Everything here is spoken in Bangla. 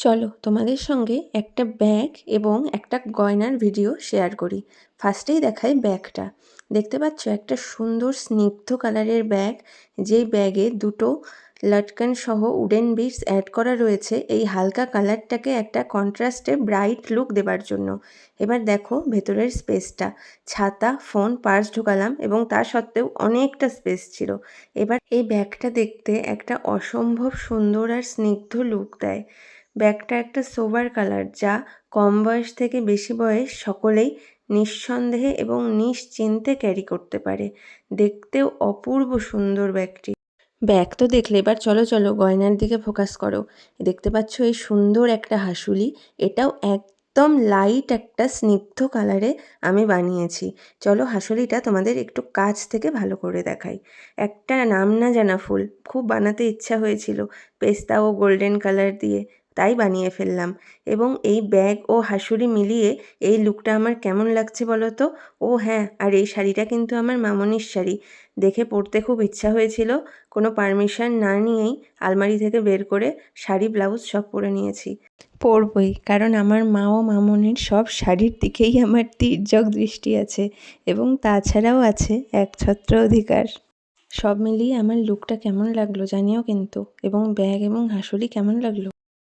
চলো তোমাদের সঙ্গে একটা ব্যাগ এবং একটা গয়নার ভিডিও শেয়ার করি। ফার্স্টেই দেখাই ব্যাগটা। দেখতে পাচ্ছ একটা সুন্দর স্নিগ্ধ কালারের ব্যাগ, যেই ব্যাগে দুটো লটকন সহ উডেন বিটস অ্যাড করা রয়েছে এই হালকা কালারটাকে একটা কন্ট্রাস্টে ব্রাইট লুক দেবার জন্য। এবার দেখো ভেতরের স্পেসটা, ছাতা, ফোন, পার্স ঢোকালাম এবং তা সত্ত্বেও অনেকটা স্পেস ছিল। এবার এই ব্যাগটা দেখতে একটা অসম্ভব সুন্দর আর স্নিগ্ধ লুক দেয়। ব্যাগটা একটা সোবার কালার, যা কম বয়স থেকে বেশি বয়স সকলেই নিঃসন্দেহে এবং নিশ্চিন্তে ক্যারি করতে পারে। দেখতেও অপূর্ব সুন্দর ব্যাগটি। ব্যাগ তো দেখলে, এবার চলো চলো গয়নার দিকে ফোকাস করো। দেখতে পাচ্ছ এই সুন্দর একটা হাসুলি, এটাও একদম লাইট একটা স্নিগ্ধ কালারে আমি বানিয়েছি। চলো হাসুলিটা তোমাদের একটু কাছ থেকে ভালো করে দেখাই। একটা নাম না জানা ফুল খুব বানাতে ইচ্ছা হয়েছিল, পেস্তা ও গোল্ডেন কালার দিয়ে, তাই বানিয়ে ফেললাম। এবং এই ব্যাগ ও হাসুলি মিলিয়ে এই লুকটা আমার কেমন লাগছে বলো তো? ও হ্যাঁ, আর এই শাড়িটা কিন্তু আমার মামনির শাড়ি। দেখে পরতে খুব ইচ্ছা হয়েছিল, কোনো পারমিশন না নিয়েই আলমারি থেকে বের করে শাড়ি ব্লাউজ সব পরে নিয়েছি। পরবই, কারণ আমার মা ও মামনির সব শাড়ির দিকেই আমার তির্যক দৃষ্টি আছে, এবং তাছাড়াও আছে একছত্র অধিকার। সব মিলিয়ে আমার লুকটা কেমন লাগলো জানিও কিন্তু, এবং ব্যাগ এবং হাসুলি কেমন লাগলো।